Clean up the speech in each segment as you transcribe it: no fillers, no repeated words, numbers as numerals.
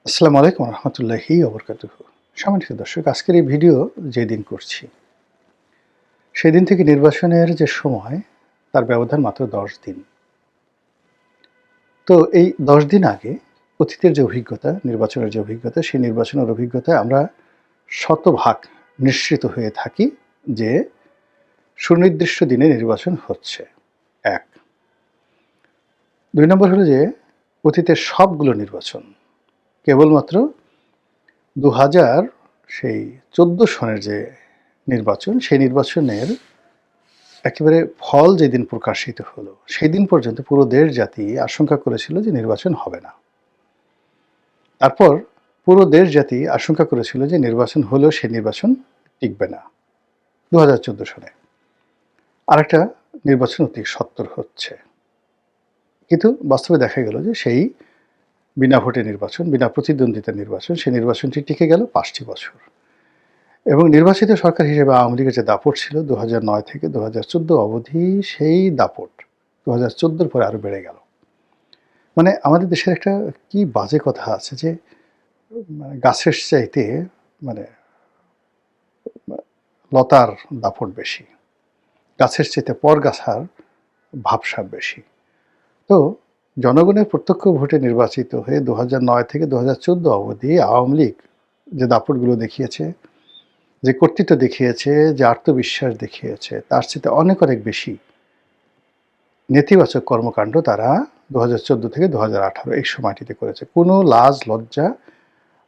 আসসালামু আলাইকুম রহমতুল্লাহি ওবরকাতুহু। সম্মানিত দর্শক, আজকের এই ভিডিও যেদিন করছি সেদিন থেকে নির্বাচনের যে সময় তার ব্যবধান মাত্র 10 দিন। তো এই 10 দিন আগে অতীতের যে অভিজ্ঞতা, নির্বাচনের যে অভিজ্ঞতা, সেই নির্বাচনের অভিজ্ঞতায় আমরা শতভাগ নিশ্চিত হয়ে থাকি যে সুনির্দিষ্ট দিনে নির্বাচন হচ্ছে। ১। ২ নম্বর হলো যে অতীতের সবগুলো নির্বাচন কেবলমাত্র ২০০০ সেই ১৪ সনের যে নির্বাচন, সেই নির্বাচনের একেবারে ফল যেদিন প্রকাশিত হলো, সেদিন পর্যন্ত পুরো দেশ জাতি আশঙ্কা করেছিল যে নির্বাচন হবে না। তারপর পুরো দেশ জাতি আশঙ্কা করেছিল যে নির্বাচন হলেও সেই নির্বাচন টিকবে না। ২০১৪ সনে আরেকটা নির্বাচন অতি সত্বর হচ্ছে। কিন্তু বাস্তবে দেখা গেল যে সেই বিনা ভোটে নির্বাচন, বিনা প্রতিদ্বন্দ্বিতার নির্বাচন, সেই নির্বাচনটি টিকে গেল ৫টি বছর। এবং নির্বাচিত সরকার হিসেবে আওয়ামী লীগের যে দাপট ছিল ২০০৯ থেকে ২০১৪ অবধি, সেই দাপট ২০১৪ পরে আরো বেড়ে গেল। মানে আমাদের দেশের একটা কি বাজে কথা আছে যে গাছের চাইতে মানে লতার দাপট বেশি, গাছের চাইতে পরগাছার ভাবসাব বেশি। তো জনগণের প্রত্যক্ষ ভোটে নির্বাচিত হয়ে ২০০৯ থেকে ২০১৪ অবধি আওয়ামী লীগ যে দাপটগুলো দেখিয়েছে, যে কর্তৃত্ব দেখিয়েছে, যে আত্মবিশ্বাস দেখিয়েছে, তার চেয়ে অনেক অনেক বেশি নেতিবাচক কর্মকাণ্ড তারা ২০১৪ থেকে ২০১৮ এই সময়টিতে করেছে। কোনো লাজ লজ্জা,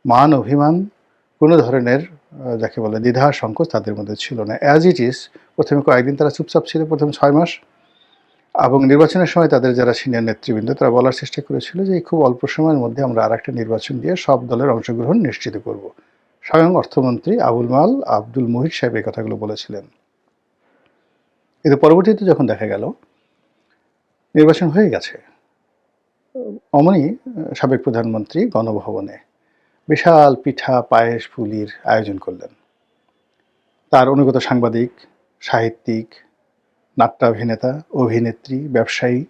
মান অভিমান, কোনো ধরনের যাকে বলে দ্বিধা সংকোচ তাদের মধ্যে ছিল না। অ্যাজ ইট ইজ প্রথমে কয়েকদিন তারা চুপচাপ ছিল, প্রথম ৬ মাস। এবং নির্বাচনের সময় তাদের যারা সিনিয়র নেতৃবৃন্দ তারা বলার চেষ্টা করেছিল যে এই খুব অল্প সময়ের মধ্যে আমরা আরেকটা নির্বাচন দিয়ে সব দলের অংশগ্রহণ নিশ্চিত করব। স্বয়ং অর্থমন্ত্রী আবুল মাল আব্দুল মুহিত সাহেব এই কথাগুলো বলেছিলেন। কিন্তু পরবর্তীতে যখন দেখা গেল নির্বাচন হয়ে গেছে, অমনি সাবেক প্রধানমন্ত্রী গণভবনে বিশাল পিঠা পায়েস পুলির আয়োজন করলেন। তার অনুগত সাংবাদিক, সাহিত্যিক, নাট্যাভিনেতা, অভিনেত্রী, ব্যবসায়ী,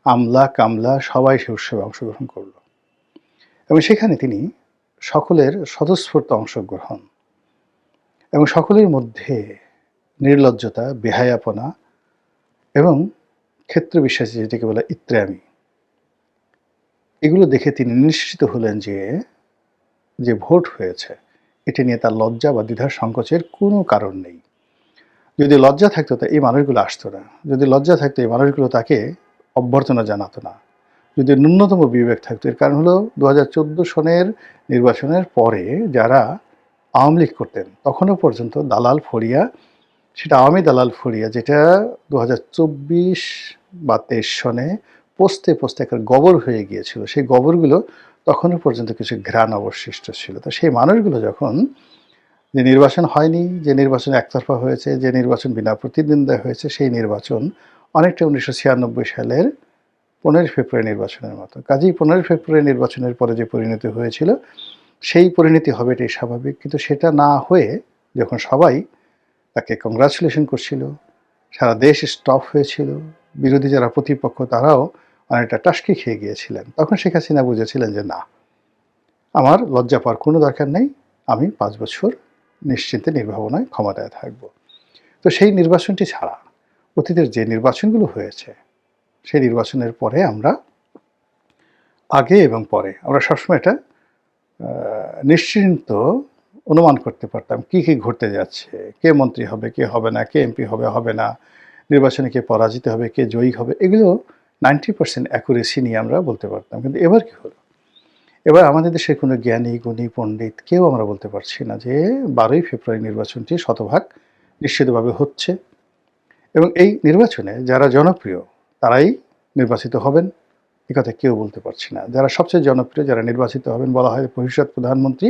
আমলা কামলা সবাই সে উৎসবে অংশগ্রহণ করল। এবং সেখানে তিনি সকলের স্বতঃস্ফূর্ত অংশগ্রহণ এবং সকলের মধ্যে নির্লজ্জতা, বেহায়াপনা এবং ক্ষেত্রবিশ্বাসী, যেটাকে বলে ইত্রামি, এগুলো দেখে তিনি নিশ্চিত হলেন যে যে ভোট হয়েছে এটা নিয়ে তার লজ্জা বা দ্বিধার সংকোচের কোনো কারণ নেই। যদি লজ্জা থাকতো তা এই মানুষগুলো আসতো না। যদি লজ্জা থাকতো এই মানুষগুলো তাকে অভ্যর্থনা জানাতো না। যদি ন্যূনতম বিবেক থাকতো, এর কারণ হলো ২০১৪ সনের নির্বাচনের পরে যারা আওয়ামী লীগ করতেন তখনও পর্যন্ত দালাল ফড়িয়া, সেটা আওয়ামী দালাল ফড়িয়া, যেটা ২০২৪ বা ২৩ সনে পোস্তে পোস্তে একটা গোবর হয়ে গিয়েছিল, সেই গোবরগুলো তখনও পর্যন্ত কিছু ঘ্রাণ অবশিষ্ট ছিল। তো সেই মানুষগুলো যখন যে নির্বাচন হয়নি, যে নির্বাচন একতরফা হয়েছে, যে নির্বাচন বিনা প্রতিদ্বন্দ্বিতা হয়েছে, সেই নির্বাচন অনেকটা ১৯৯৬ সালের ১৫ ফেব্রুয়ারি নির্বাচনের মতো। কাজেই ১৫ ফেব্রুয়ারি নির্বাচনের পরে যে পরিণতি হয়েছিল সেই পরিণতি হবে, এটাই স্বাভাবিক। কিন্তু সেটা না হয়ে যখন সবাই তাকে কংগ্রাচুলেশন করছিল, সারা দেশ স্টপ হয়েছিল, বিরোধী যারা প্রতিপক্ষ তারাও অনেকটা টাসকি খেয়ে গিয়েছিলেন, তখন শেখ হাসিনা বুঝেছিলেন যে না, আমার লজ্জা পাওয়ার কোনো দরকার নেই, আমি ৫ বছর নিশ্চিন্তে নির্ভাবনায় ক্ষমতায় থাকব। তো সেই নির্বাচনটি ছাড়া অতীতের যে নির্বাচনগুলো হয়েছে, সেই নির্বাচনের পরে আমরা আগে এবং পরে আমরা সবসময় এটা নিশ্চিন্ত অনুমান করতে পারতাম কী কী ঘটতে যাচ্ছে, কে মন্ত্রী হবে, কে হবে না, কে এমপি হবে, হবে না, নির্বাচনে কে পরাজিত হবে, কে জয়ী হবে, এগুলো 90% অ্যাকুরেসি নিয়ে আমরা বলতে পারতাম। কিন্তু এবার কী হলো? এবার আমাদের দেশের কোনো জ্ঞানী গুণী পণ্ডিত কেউ আমরা বলতে পারছি না যে ১২ই ফেব্রুয়ারি নির্বাচনটি শতভাগ নিশ্চিতভাবে হচ্ছে এবং এই নির্বাচনে যারা জনপ্রিয় তারাই নির্বাচিত হবেন, একথা কেউ বলতে পারছি না। যারা সবচেয়ে জনপ্রিয়, যারা নির্বাচিত হবেন বলা হয় ভবিষ্যৎ প্রধানমন্ত্রী,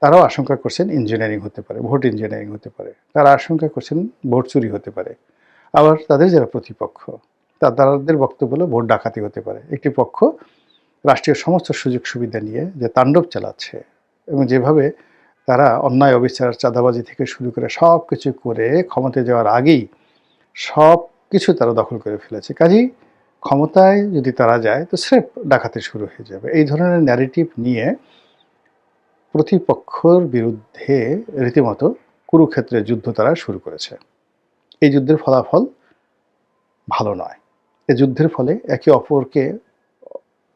তারাও আশঙ্কা করছেন ইঞ্জিনিয়ারিং হতে পারে, ভোট ইঞ্জিনিয়ারিং হতে পারে। তারা আশঙ্কা করছেন ভোট চুরি হতে পারে। আবার তাদের যারা প্রতিপক্ষ, তাদের বক্তব্য হলো ভোট ডাকাতি হতে পারে। একটি পক্ষ রাষ্ট্রীয় সমস্ত সুযোগ সুবিধা নিয়ে যে তাণ্ডব চালাচ্ছে এবং যেভাবে তারা অন্যায় অবিচার, চাঁদাবাজি থেকে শুরু করে সব কিছু করে ক্ষমতায় যাওয়ার আগেই সব কিছু তারা দখল করে ফেলেছে। কাজেই ক্ষমতায় যদি তারা যায় তো স্রেফ ডাকাতি শুরু হয়ে যাবে। এই ধরনের ন্যারেটিভ নিয়ে প্রতিপক্ষর বিরুদ্ধে রীতিমতো কুরুক্ষেত্রের যুদ্ধ তারা শুরু করেছে। এই যুদ্ধের ফলাফল ভালো নয়। এই যুদ্ধের ফলে একে অপরকে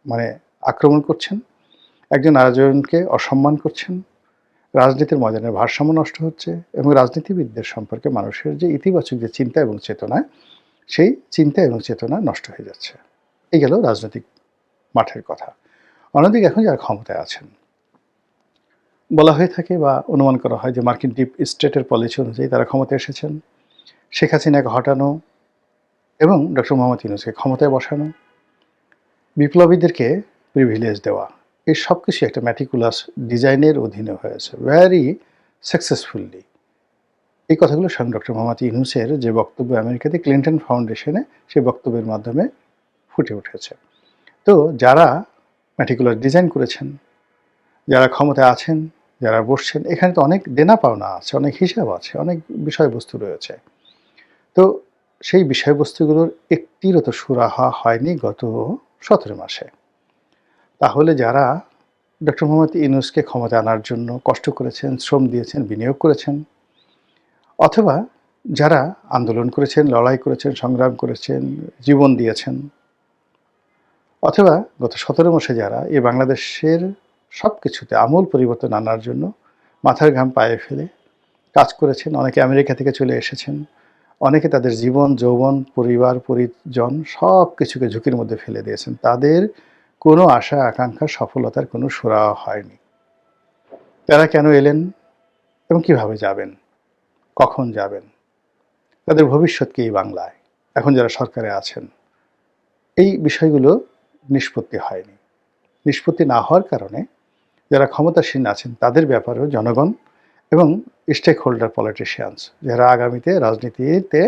মানে আক্রমণ করছেন, একজন আরেকজনকে অসম্মান করছেন, রাজনীতির ময়দানের ভারসাম্য নষ্ট হচ্ছে এবং রাজনীতিবিদদের সম্পর্কে মানুষের যে ইতিবাচক যে চিন্তা এবং চেতনা, সেই চিন্তা এবং চেতনা নষ্ট হয়ে যাচ্ছে। এই গেল রাজনৈতিক মাঠের কথা। অন্যদিকে এখন যারা ক্ষমতায় আছেন, বলা হয়ে থাকে বা অনুমান করা হয় যে মার্কিন ডিপ স্টেটের পলিসি অনুযায়ী তারা ক্ষমতায় এসেছেন। শেখ হাসিনাকে হটানো এবং ডক্টর মোহাম্মদ ইউনূসকে ক্ষমতায় বসানো, বিপ্লবীদেরকে প্রিভিলেজ দেওয়া, এই সব কিছু একটা ম্যাটিকুলাস ডিজাইনের অধীনে হয়েছে ভেরি সাকসেসফুলি। এই কথাগুলো স্বয়ং ডক্টর মোহাম্মদ ইউনূসের যে বক্তব্য আমেরিকাতে ক্লিন্টন ফাউন্ডেশনে, সেই বক্তব্যের মাধ্যমে ফুটে উঠেছে। তো যারা ম্যাটিকুলার ডিজাইন করেছেন, যারা ক্ষমতায় আছেন, যারা বসছেন, এখানে তো অনেক দেনা পাওনা আছে, অনেক হিসাব আছে, অনেক বিষয়বস্তু রয়েছে। তো সেই বিষয়বস্তুগুলোর একটিরও তো সুরাহা হয়নি গত 17 মাসে। তাহলে যারা ডক্টর মোহাম্মদ ইউনূসকে ক্ষমতায় আনার জন্য কষ্ট করেছেন, শ্রম দিয়েছেন, বিনিয়োগ করেছেন, অথবা যারা আন্দোলন করেছেন, লড়াই করেছেন, সংগ্রাম করেছেন, জীবন দিয়েছেন, অথবা গত 17 মাসে যারা এই বাংলাদেশের সব কিছুতে আমূল পরিবর্তন আনার জন্য মাথার ঘাম পায়ে ফেলে কাজ করেছেন, অনেকে আমেরিকা থেকে চলে এসেছেন, অনেকে তাদের জীবন, যৌবন, পরিবার, পরিজন সব কিছুকে ঝুঁকির মধ্যে ফেলে দিয়েছেন, তাদের কোনো আশা আকাঙ্ক্ষা সফলতার কোনো সুরাহা হয়নি। তারা কেন এলেন এবং কিভাবে যাবেন, কখন যাবেন, তাদের ভবিষ্যৎ কি এই বাংলায়, এখন যারা সরকারে আছেন, এই বিষয়গুলো নিষ্পত্তি হয়নি। নিষ্পত্তি না হওয়ার কারণে যারা ক্ষমতাসীন আছেন তাদের ব্যাপারেও জনগণ এবং স্টেক হোল্ডার পলিটিশিয়ানস, যারা আগামীতে রাজনীতিতে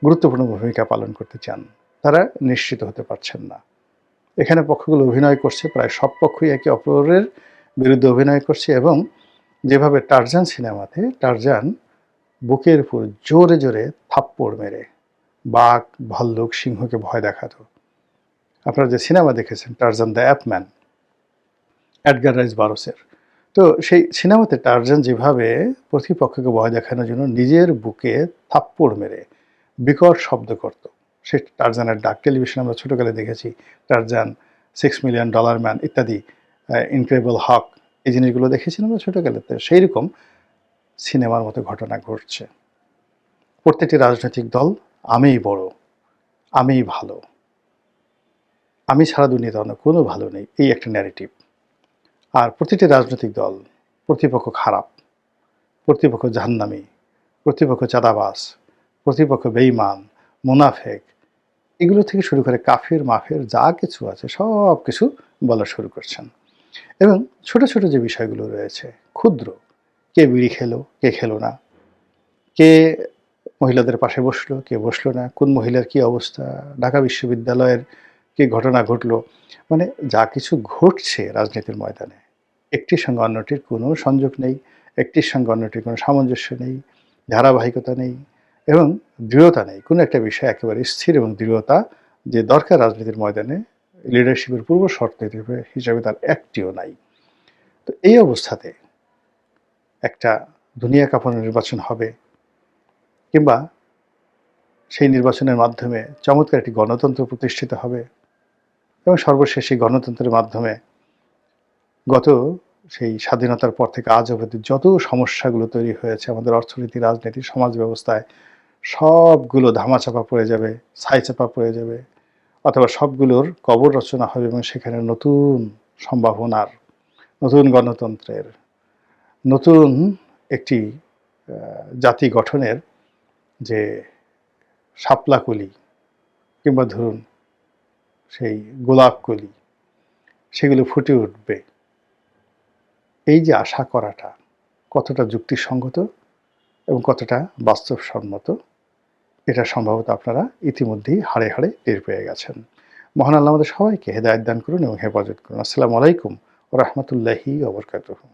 গুরুত্বপূর্ণ ভূমিকা পালন করতে চান, তারা নিশ্চিত হতে পারছেন না। এখানে পক্ষগুলো অভিনয় করছে, প্রায় সব পক্ষই একে অপরের বিরুদ্ধে অভিনয় করছে, এবং যেভাবে টারজান সিনেমাতে টারজান বুকের উপর জোরে জোরে থাপ্পড় মেরে বাঘ, ভাল্লুক, সিংহকে ভয় দেখাতো। আপনারা যে সিনেমা দেখেছেন টারজান দ্য অ্যাপম্যান, এডগার রাইস বারোসের, তো সেই সিনেমাতে টারজান যেভাবে প্রতিপক্ষকে ভয় দেখানোর জন্য নিজের বুকে থাপ্পড় মেরে বিকট শব্দ করত, সে টারজানের ডাক টেলিভিশনে আমরা ছোটোকালে দেখেছি, টারজান, $6 মিলিয়ন ম্যান ইত্যাদি, ইনক্রেডিবল হক, এই জিনিসগুলো দেখেছি আমরা ছোটোকালেতে। সেই রকম সিনেমার মতো ঘটনা ঘটছে। প্রত্যেকটি রাজনৈতিক দল আমিই বড়, আমিই ভালো, আমি ছাড়া দুনিয়াতে অন্য কোনো ভালো নেই, এই একটা ন্যারেটিভ। আর প্রতিটি রাজনৈতিক দল প্রতিপক্ষ খারাপ, প্রতিপক্ষ জাহান্নামী, প্রতিপক্ষ চাঁদাবাজ, প্রতিপক্ষ বেঈমান, মুনাফেক, এগুলো থেকে শুরু করে কাফের মাফের যা কিছু আছে সব কিছু বলা শুরু করছেন। এবং ছোট ছোট যে বিষয়গুলো রয়েছে, ক্ষুদ্র, কে বিড়ি খেলো, কে খেলো না, কে মহিলাদের পাশে বসলো, কে বসলো না, কোন মহিলার কি অবস্থা, ঢাকা বিশ্ববিদ্যালয়ের কি ঘটনা ঘটলো, মানে যা কিছু ঘটছে রাজনীতির ময়দানে, একটির সঙ্গে অন্যটির কোনো সংযোগ নেই, একটির সঙ্গে অন্যটির কোনো সামঞ্জস্য নেই, ধারাবাহিকতা নেই এবং দৃঢ়তা নেই। কোনো একটা বিষয় একেবারে স্থির এবং দৃঢ়তা যে দরকার রাজনীতির ময়দানে, লিডারশিপের পূর্ব শর্ত হিসেবে তার একটিও নাই। তো এই অবস্থাতে একটা দুনিয়া কাঁপানো নির্বাচন হবে, কিংবা সেই নির্বাচনের মাধ্যমে চমৎকার একটি গণতন্ত্র প্রতিষ্ঠিত হবে, এবং সর্বশেষ এই গণতন্ত্রের মাধ্যমে গত সেই স্বাধীনতার পর থেকে আজ অবধি যত সমস্যাগুলো তৈরি হয়েছে আমাদের অর্থনীতি, রাজনীতি, সমাজ ব্যবস্থায়, সবগুলো ধামাচাপা পড়ে যাবে, ছাইচাপা পড়ে যাবে, অথবা সবগুলোর কবর রচনা হবে এবং সেখানে নতুন সম্ভাবনার, নতুন গণতন্ত্রের, নতুন একটি জাতি গঠনের যে শাপলাকলি, কিংবা ধরুন সেই গোলাপকলি, সেগুলো ফুটে উঠবে। এই যে আশা করাটা কতটা যুক্তিসঙ্গত এবং কতটা বাস্তবসম্মত, এটা সম্ভবত আপনারা ইতিমধ্যেই হাড়ে হাড়ে টের পেয়ে গেছেন। মহান আল্লাহ আমাদের সবাইকে হেদায়েত দান করুন এবং হেফাজত করুন। আসসালামু আলাইকুম ওয়া রাহমাতুল্লাহি ওয়া বারাকাতুহু।